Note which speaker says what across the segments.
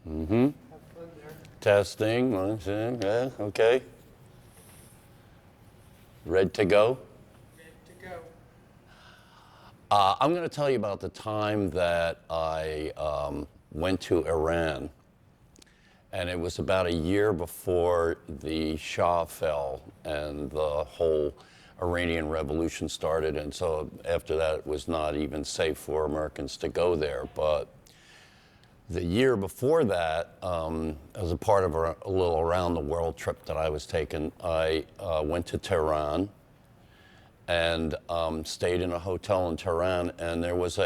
Speaker 1: Mm-hmm.
Speaker 2: Have fun there.
Speaker 1: Testing. One, two, yeah, okay. Ready to go?
Speaker 2: Ready to go.
Speaker 1: I'm going to tell you about the time that I went to Iran. And it was about a year before the Shah fell and the whole Iranian revolution started. And so after that, it was not even safe for Americans to go there. But the year before that, as a part of a little around the world trip that I was taking, I went to Tehran and stayed in a hotel in Tehran. And there was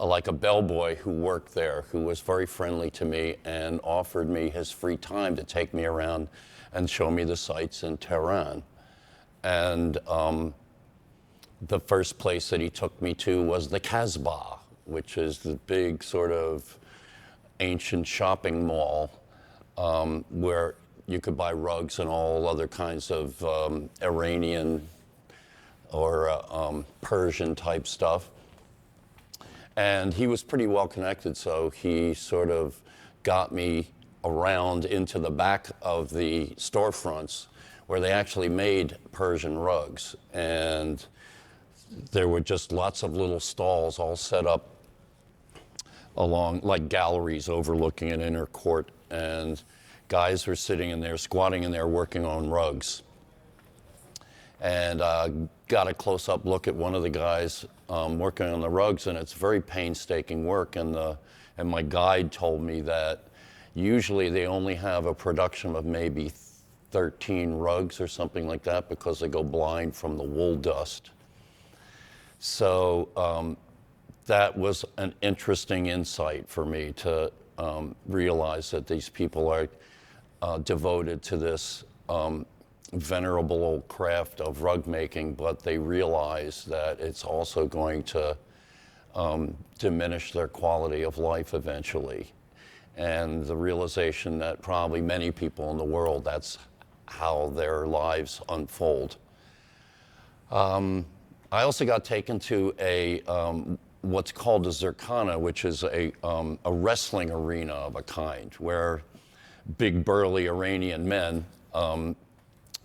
Speaker 1: like a bellboy who worked there who was very friendly to me and offered me his free time to take me around and show me the sights in Tehran. And the first place that he took me to was the Casbah, which is the big sort of ancient shopping mall where you could buy rugs and all other kinds of Iranian or Persian type stuff. And he was pretty well connected, so he sort of got me around into the back of the storefronts where they actually made Persian rugs. And there were just lots of little stalls all set up along, like galleries overlooking an inner court. And guys were sitting in there, squatting in there, working on rugs. And got a close-up look at one of the guys working on the rugs, and it's very painstaking work. And my guide told me that usually they only have a production of maybe 13 rugs or something like that because they go blind from the wool dust. So that was an interesting insight for me to realize that these people are devoted to this venerable old craft of rug making, but they realize that it's also going to diminish their quality of life eventually. And the realization that probably many people in the world, that's how their lives unfold. I also got taken to a what's called a zircana, which is a wrestling arena of a kind, where big burly Iranian men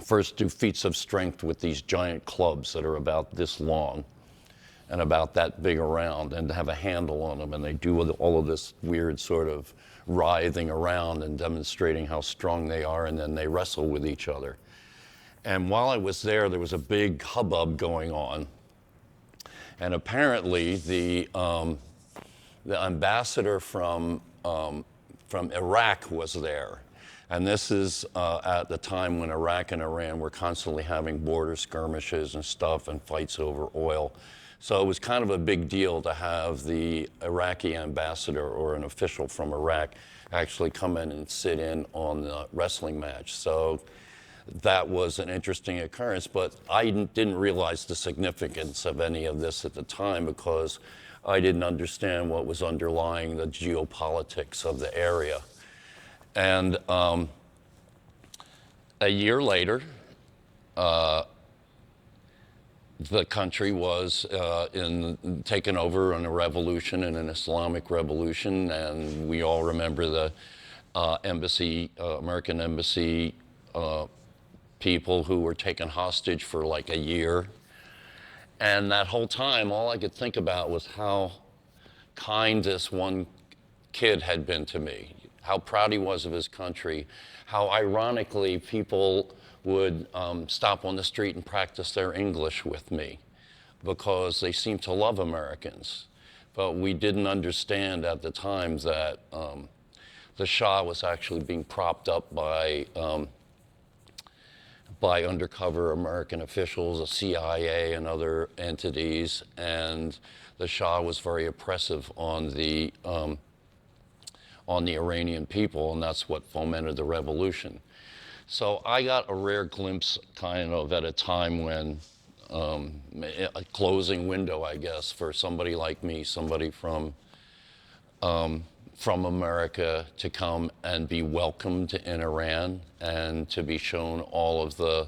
Speaker 1: first do feats of strength with these giant clubs that are about this long and about that big around and have a handle on them. And they do all of this weird sort of writhing around and demonstrating how strong they are, and then they wrestle with each other. And while I was there, there was a big hubbub going on. And apparently the ambassador from Iraq was there. And this is at the time when Iraq and Iran were constantly having border skirmishes and stuff and fights over oil. So it was kind of a big deal to have the Iraqi ambassador or an official from Iraq actually come in and sit in on the wrestling match. So that was an interesting occurrence, but I didn't realize the significance of any of this at the time because I didn't understand what was underlying the geopolitics of the area. And a year later, the country was taken over in a revolution, in an Islamic revolution, and we all remember the American embassy people who were taken hostage for like a year. And that whole time, all I could think about was how kind this one kid had been to me, how proud he was of his country, how ironically people would stop on the street and practice their English with me because they seemed to love Americans. But we didn't understand at the time that the Shah was actually being propped up by undercover American officials, the CIA and other entities, and the Shah was very oppressive on the Iranian people, and that's what fomented the revolution. So I got a rare glimpse kind of at a time when, a closing window, I guess, for somebody like me, somebody from America to come and be welcomed in Iran and to be shown all of the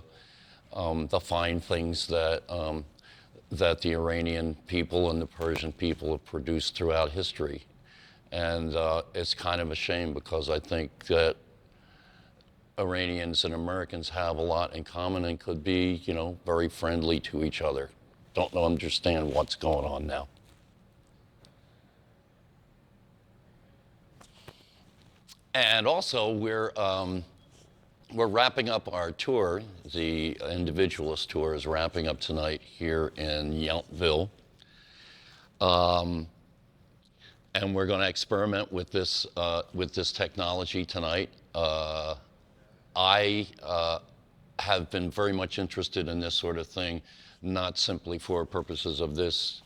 Speaker 1: fine things that the Iranian people and the Persian people have produced throughout history. And it's kind of a shame because I think that Iranians and Americans have a lot in common and could be, you know, very friendly to each other. Don't understand what's going on now. And also, we're wrapping up our tour. The individualist tour is wrapping up tonight here in Yountville. And we're going to experiment with this technology tonight. I have been very much interested in this sort of thing, not simply for purposes of this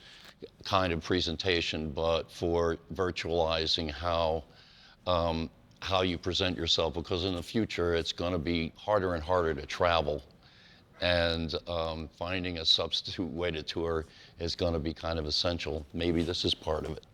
Speaker 1: kind of presentation, but for virtualizing how you present yourself, because in the future it's going to be harder and harder to travel, and finding a substitute way to tour is going to be kind of essential. Maybe this is part of it.